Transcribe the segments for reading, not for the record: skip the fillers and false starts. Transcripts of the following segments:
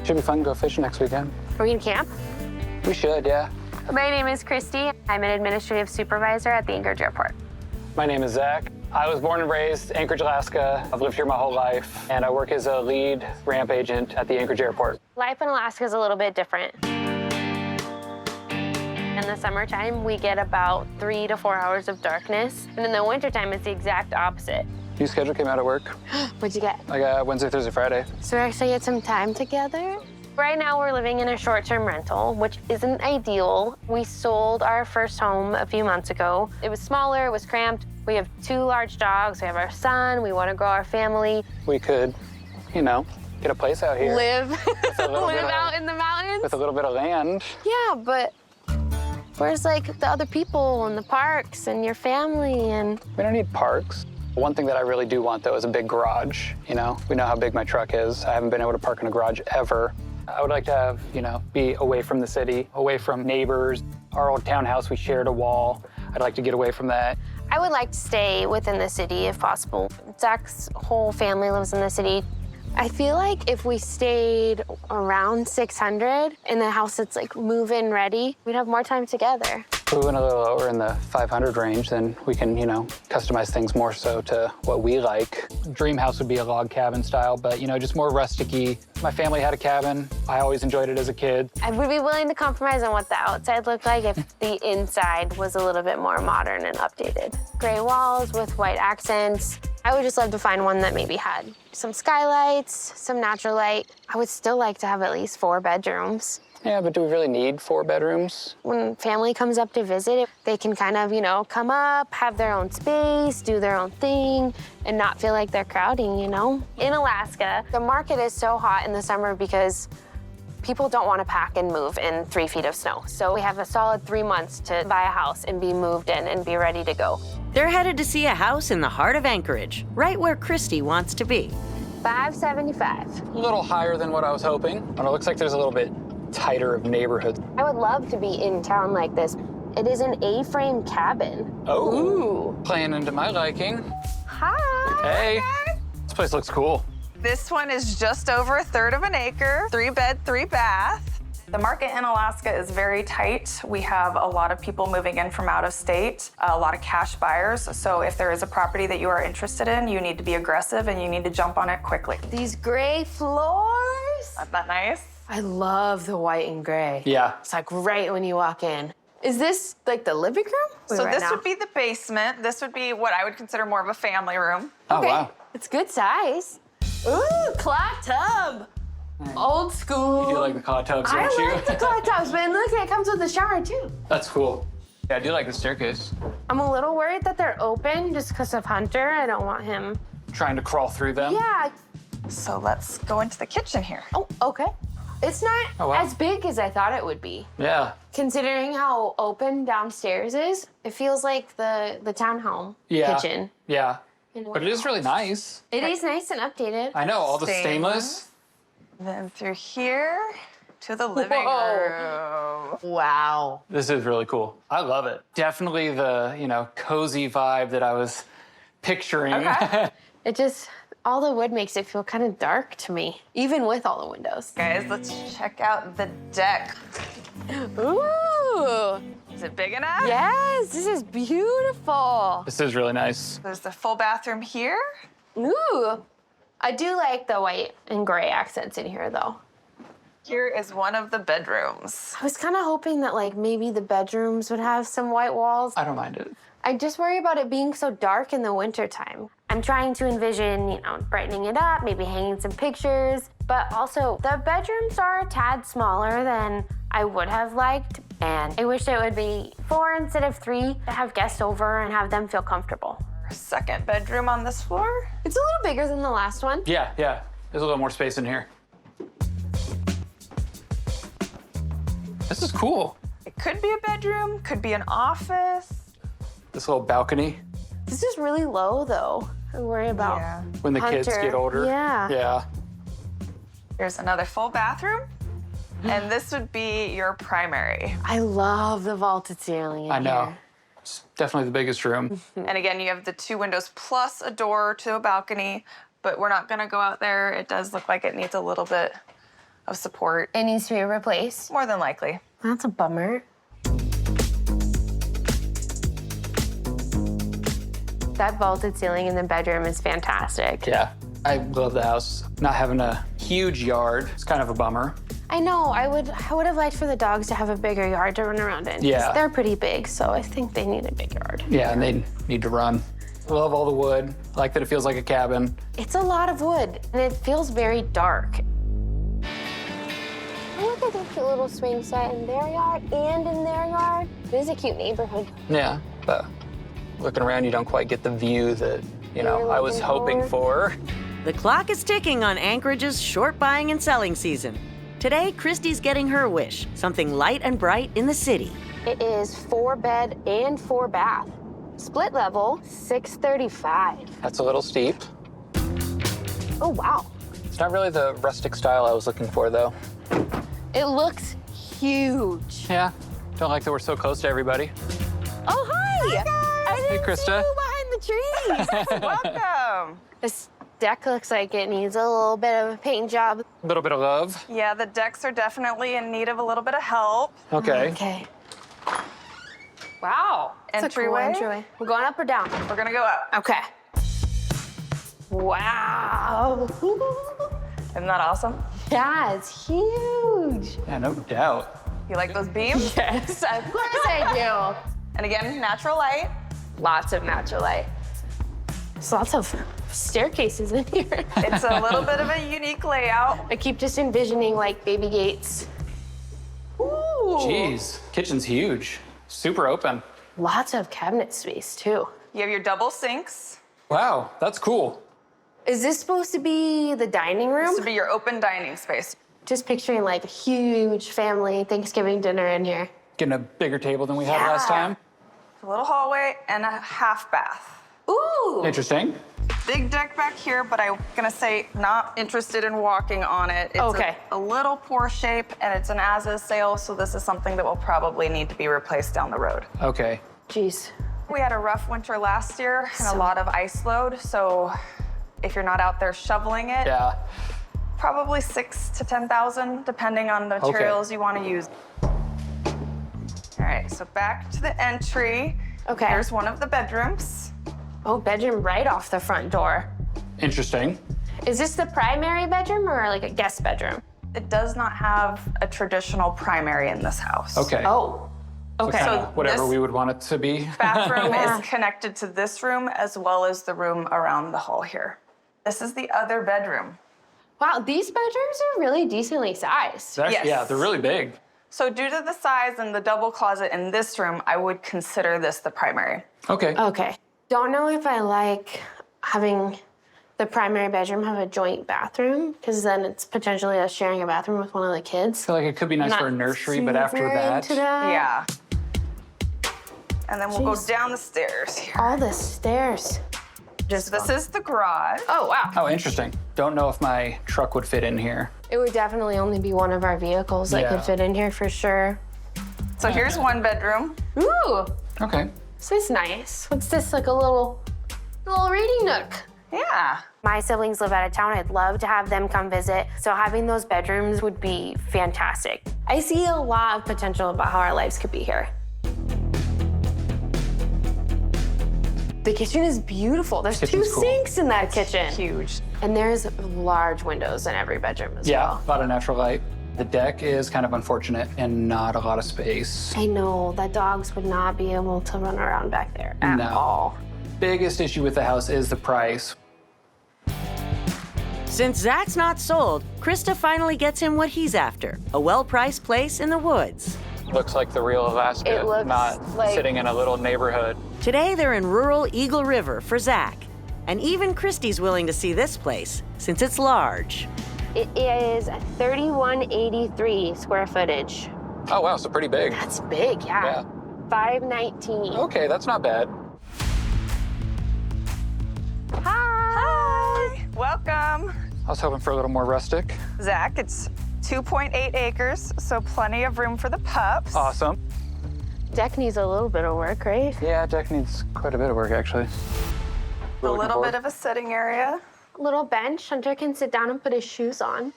Should be fun to go fishing next weekend. Are we in camp? We should, yeah. My name is Cristy. I'm an administrative supervisor at the Anchorage Airport. My name is Zach. I was born and raised in Anchorage, Alaska. I've lived here my whole life, and I work as a lead ramp agent at the Anchorage Airport. Life in Alaska is a little bit different. In the summertime, we get about 3 to 4 hours of darkness, and in the wintertime, it's the exact opposite. New schedule came out at work. What'd you get? I got Wednesday, Thursday, Friday. So we actually get some time together? Right now, we're living in a short-term rental, which isn't ideal. We sold our first home a few months ago. It was smaller, it was cramped. We have 2 large dogs, we have our son, we want to grow our family. We could, you know, get a place out here. Live out in the mountains? With a little bit of land. Yeah, but where's, like, the other people and the parks and your family and... We don't need parks. One thing that I really do want, though, is a big garage, you know? We know how big my truck is. I haven't been able to park in a garage ever. I would like to have, you know, be away from the city, away from neighbors. Our old townhouse, we shared a wall. I'd like to get away from that. I would like to stay within the city if possible. Zach's whole family lives in the city. I feel like if we stayed around 600 in the house that's like move-in ready, we'd have more time together. If we went a little lower in the 500 range, then we can, you know, customize things more so to what we like. Dream house would be a log cabin style, but, you know, just more rustic-y. My family had a cabin. I always enjoyed it as a kid. I would be willing to compromise on what the outside looked like if the inside was a little bit more modern and updated. Gray walls with white accents. I would just love to find one that maybe had some skylights, some natural light. I would still like to have at least 4 bedrooms. Yeah, but do we really need 4 bedrooms? When family comes up to visit, they can kind of, you know, come up, have their own space, do their own thing, and not feel like they're crowding, you know? In Alaska, the market is so hot in the summer because people don't want to pack and move in 3 feet of snow. So we have a solid 3 months to buy a house and be moved in and be ready to go. They're headed to see a house in the heart of Anchorage, right where Cristy wants to be. $575. A little higher than what I was hoping. And it looks like there's a little bit tighter of neighborhoods. I would love to be in town like this. It is an A-frame cabin. Oh, Ooh. Playing into my liking. Hi. Hey, this place looks cool. This one is just over 1/3 of an acre, 3-bed, 3-bath. The market in Alaska is very tight. We have a lot of people moving in from out of state, a lot of cash buyers. So if there is a property that you are interested in, you need to be aggressive and you need to jump on it quickly. These gray floors. Isn't that nice? I love the white and gray. Yeah. It's like right when you walk in. Is this like the living room? So this would be the basement. This would be what I would consider more of a family room. Oh, Okay. wow. It's good size. Ooh, clock tub. Old school. You do like the clock tubs, I don't you? like the clock tubs, but look, it comes with a shower too. That's cool. Yeah, I do like the staircase. I'm a little worried that they're open just because of Hunter. I don't want him. Trying to crawl through them. Yeah. So let's go into the kitchen here. Oh, okay. It's not Oh, wow. as big as I thought it would be. Yeah. Considering how open downstairs is, it feels like the townhome Yeah. kitchen. Yeah. in a But it way. is really nice. It is nice and updated. I know, all the Stainless. stainless. Then through here to the living room. Wow. This is really cool. I love it. Definitely the, you know, cozy vibe that I was picturing. Okay. It just, all the wood makes it feel kind of dark to me, even with all the windows. Guys, let's check out the deck. Ooh. Is it big enough? Yes, this is beautiful. This is really nice. There's the full bathroom here. Ooh. I do like the white and gray accents in here, though. Here is one of the bedrooms. I was kind of hoping that, like, maybe the bedrooms would have some white walls. I don't mind it. I just worry about it being so dark in the wintertime. I'm trying to envision, you know, brightening it up, maybe hanging some pictures, but also the bedrooms are a tad smaller than I would have liked, and I wish it would be 4 instead of 3 to have guests over and have them feel comfortable. Second bedroom on this floor. It's a little bigger than the last one. Yeah, yeah. There's a little more space in here. This is cool. It could be a bedroom, could be an office. This little balcony. This is really low, though. I worry about When the kids Hunter. get older. Yeah. Yeah. Here's another full bathroom. And this would be your primary. I love the vaulted ceiling in I know. here. It's definitely the biggest room. And again, you have the 2 windows plus a door to a balcony, but we're not gonna go out there. It does look like it needs a little bit of support. It needs to be replaced. More than likely. That's a bummer. That vaulted ceiling in the bedroom is fantastic. Yeah, I love the house. Not having a huge yard, it's kind of a bummer. I know, I would have liked for the dogs to have a bigger yard to run around in. 'Cause Yeah. they're pretty big, so I think they need a big yard. Yeah, and they need to run. Love all the wood. I like that it feels like a cabin. It's a lot of wood, and it feels very dark. Look at the cute little swing set in their yard and in their yard. It is a cute neighborhood. Yeah, but looking around, you don't quite get the view that, You're I was looking hoping for. The clock is ticking on Anchorage's short buying and selling season. Today, Christy's getting her wish, something light and bright in the city. It is 4-bed and 4-bath. Split level, $635. That's a little steep. Oh, wow. It's not really the rustic style I was looking for, though. It looks huge. Yeah, don't like that we're so close to everybody. Oh, hi. I Hey, didn't Krista. see you behind the trees. Welcome. This deck looks like it needs a little bit of a paint job. A little bit of love. Yeah, the decks are definitely in need of a little bit of help. Okay. Okay. Wow. It's a cool Entryway? entryway. We're going up or down? We're gonna go up. Okay. Wow. Isn't that awesome? Yeah, it's huge. Yeah, no doubt. You like those beams? Yes, of course I And again, natural light. do. Lots of natural light. There's lots of staircases in here. It's a little bit of a unique layout. I keep just envisioning like baby gates. Ooh. Jeez, kitchen's huge. Super open. Lots of cabinet space too. You have your double sinks. Wow, that's cool. Is this supposed to be the dining room? This would be your open dining space. Just picturing like a huge family Thanksgiving dinner in here. Getting a bigger table than we had last Yeah. time. A little hallway and a half bath. Ooh. Interesting. Big deck back here, but I'm gonna say not interested in walking on it. It's Okay. a little poor shape and it's an as-is sale, so this is something that will probably need to be replaced down the road. Okay. Jeez. We had a rough winter last year and a lot of ice load, so if you're not out there shoveling it, Yeah. probably 6,000 to 10,000, depending on the materials you want to use. All right, so back to the entry. Okay. Here's one of the bedrooms. Oh, bedroom right off the front door. Interesting. Is this the primary bedroom or like a guest bedroom? It does not have a traditional primary in this house. Okay. Oh. Okay. Kinda whatever this- we would want it to be. Bathroom Yeah. is connected to this room as well as the room around the hall here. This is the other bedroom. Wow, these bedrooms are really decently sized. Actually, Yes. Yeah, they're really big. So due to the size and the double closet in this room, I would consider this the primary. Okay. Okay. Don't know if I like having the primary bedroom have a joint bathroom, because then it's potentially us sharing a bathroom with one of the kids. I feel like it could be nice Not for a nursery, but after super that. into that. Yeah. And then we'll go Jeez. down the stairs here. All the stairs. Just this is the garage. Oh, wow. Oh, interesting. Don't know if my truck would fit in here. It would definitely only be one of our vehicles that Yeah. could fit in here for sure. So here's one bedroom. Ooh, Okay. this is nice. What's this, like a little reading nook? Yeah. My siblings live out of town. I'd love to have them come visit. So having those bedrooms would be fantastic. I see a lot of potential about how our lives could be here. The kitchen is beautiful. There's two Kitchen's cool. sinks in that kitchen. Huge. And there's large windows in every bedroom as Yeah, well. a lot of natural light. The deck is kind of unfortunate and not a lot of space. I know that dogs would not be able to run around back there at No. all. Biggest issue with the house is the price. Since Zak's not sold, Krista finally gets him what he's after, a well-priced place in the woods. Looks like the real Alaska, It looks not like- sitting in a little neighborhood. Today, they're in rural Eagle River for Zak. And even Christy's willing to see this place, since it's large. It is 3183 square footage. Oh, wow, so pretty big. That's big, yeah. Yeah. 519. Okay, that's not bad. Hi. Welcome. I was hoping for a little more rustic. Zak, it's 2.8 acres, so plenty of room for the pups. Awesome. Deck needs a little bit of work, right? Yeah, deck needs quite a bit of work, actually. A little bit of a sitting area. Little bench. Hunter can sit down and put his shoes on.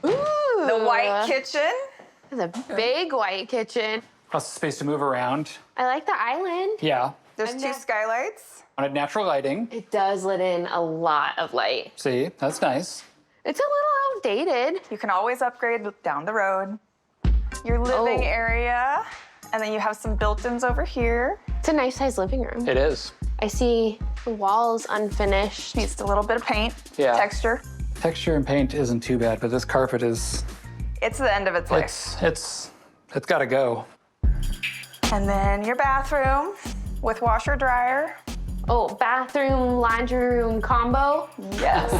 Ooh. The white kitchen. It's a big white kitchen. Lots of space to move around. I like the island. Yeah. There's two skylights. Wanted natural lighting. It does let in a lot of light. See, that's nice. It's a little outdated. You can always upgrade down the road. Your living area, and then you have some built-ins over here. It's a nice sized living room. It is. I see the walls unfinished. Needs a little bit of paint, Yeah. texture. Texture and paint isn't too bad, but this carpet is, It's the end of its life. it's gotta go. And then your bathroom with washer dryer. Oh, bathroom, laundry room combo. Yes.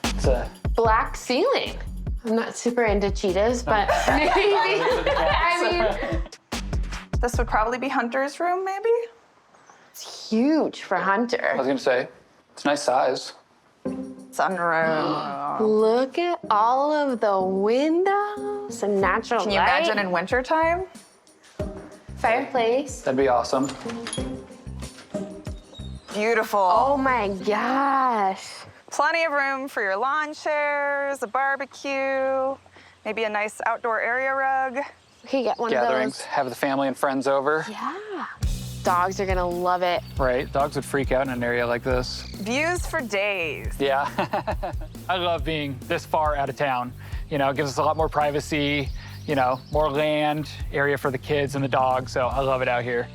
It's a, Black ceiling. I'm not super into cheetahs, but maybe. I mean, This would probably be Hunter's room, maybe? it's huge for I Hunter. was gonna say, it's a nice size. Sunroom. Look at all of the windows and natural Can you light. imagine in wintertime? Fireplace. That'd be awesome. Beautiful. Oh my gosh. Plenty of room for your lawn chairs, a barbecue, maybe a nice outdoor area rug. We could get one Gatherings, of those. have the family and friends over. Yeah. Dogs are gonna love it. Right, dogs would freak out in an area like this. Views for days. Yeah. I love being this far out of town. You know, it gives us a lot more privacy, you know, more land, area for the kids and the dogs, so I love it out here.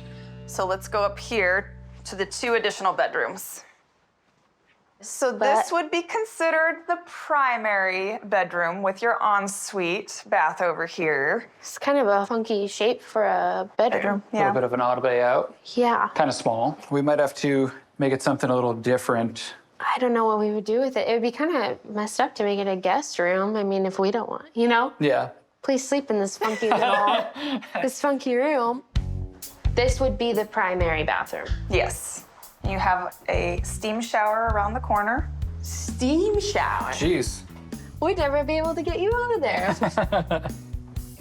So let's go up here to the 2 additional bedrooms. So this would be considered the primary bedroom with your ensuite bath over here. It's kind of a funky shape for a bedroom. A little bit of an odd layout, Yeah. kind of small. We might have to make it something a little different. I don't know what we would do with it. It would be kind of messed up to make it a guest room. I mean, if we don't want, you know? Yeah. Please sleep in this funky little, this funky room. This would be the primary bathroom. Yes. You have a steam shower around the corner. Steam shower. Jeez. We'd never be able to get you out of there.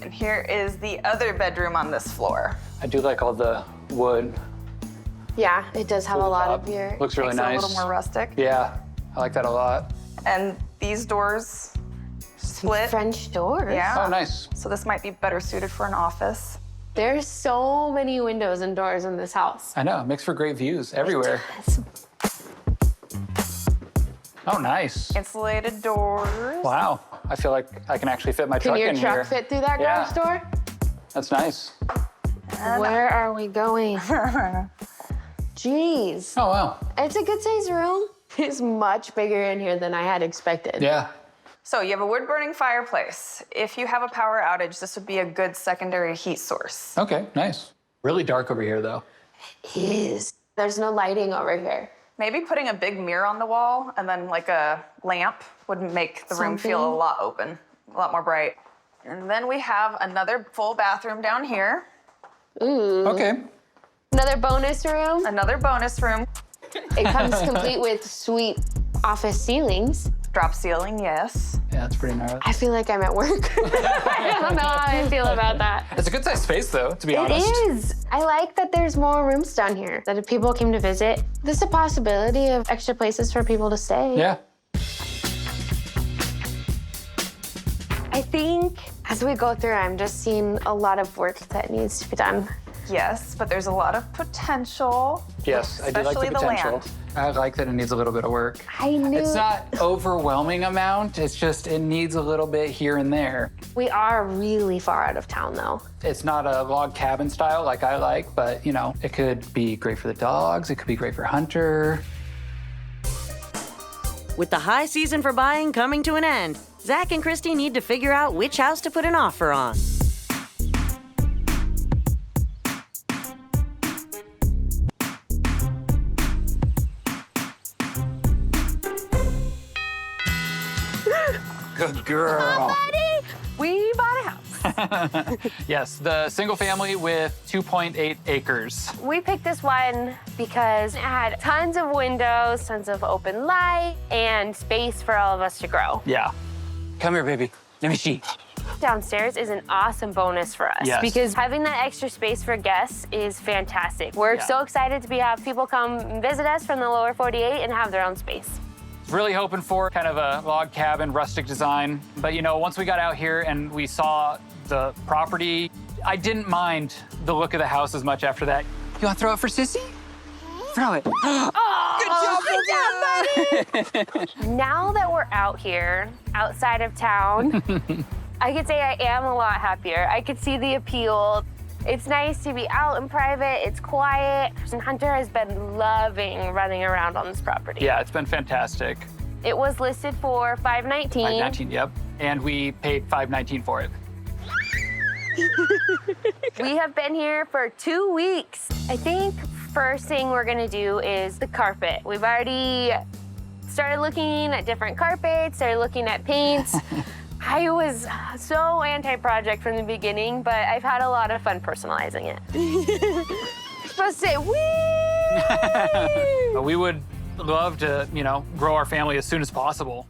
And here is the other bedroom on this floor. I do like all the wood. Yeah, it does have a lot of your. Looks really Makes it nice. a little more rustic. Yeah, I like that a lot. And these doors split. French doors. Yeah. Oh, nice. So this might be better suited for an office. There's so many windows and doors in this house. I know, it makes for great views everywhere. Oh, nice. Insulated doors. Wow, I feel like I can actually fit my truck Can your in truck here. fit through that Yeah. garage door? That's nice. Where are we going? Jeez. Oh, wow. It's a good sized room. It's much bigger in here than I had expected. Yeah. So you have a wood-burning fireplace. If you have a power outage, this would be a good secondary heat source. Okay, nice. Really dark over here, though. It is. There's no lighting over here. Maybe putting a big mirror on the wall and then like a lamp would make the room feel a Something. lot open, a lot more bright. And then we have another full bathroom down here, Ooh. Okay. Another bonus room. another bonus room, It comes complete with sweet office ceilings. drop ceiling, yes. Yeah, that's pretty gnarly. I feel like I'm at work. I don't know how I feel about that. It's a good sized space, though, to be It honest. is. I like that there's more rooms down here, that if people came to visit, there's a possibility of extra places for people to stay. Yeah. I think as we go through, I'm just seeing a lot of work that needs to be done. Yes, but there's a lot of potential. Yes, I do like Especially the the potential. land. I like that it needs a little bit of work. I knew It's not overwhelming amount, it's just it needs a little bit here and there. we are really far out of town though. It's not a log cabin style like I like, but you know, it could be great for the dogs, it could be great for Hunter. With the high season for buying coming to an end, Zak and Cristy need to figure out which house to put an offer on. Good girl. We bought a house. Yes, the single family with 2.8 acres. We picked this one because it had tons of windows, tons of open light, and space for all of us to grow. Yeah. Come here, baby. Let me see. Downstairs is an awesome bonus for us Yes. because having that extra space for guests is fantastic. We're Yeah. so excited to have people come and visit us from the lower 48 and have their own space. Really hoping for kind of a log cabin, rustic design. But you know, once we got out here and we saw the property, I didn't mind the look of the house as much after that. You want to throw it for Sissy? Throw it. Good job, buddy! Now that we're out here, outside of town, I could say I am a lot happier. I could see the appeal. It's nice to be out in private, it's quiet. And Hunter has been loving running around on this property. Yeah, it's been fantastic. It was listed for $519. $519, yep. And we paid $519 for it. We have been here for 2 weeks. I think first thing we're gonna do is the carpet. We've already started looking at different carpets, started looking at paints. I was so anti-project from the beginning, but I've had a lot of fun personalizing it. You're supposed to say, wee! But we would love to, you know, grow our family as soon as possible.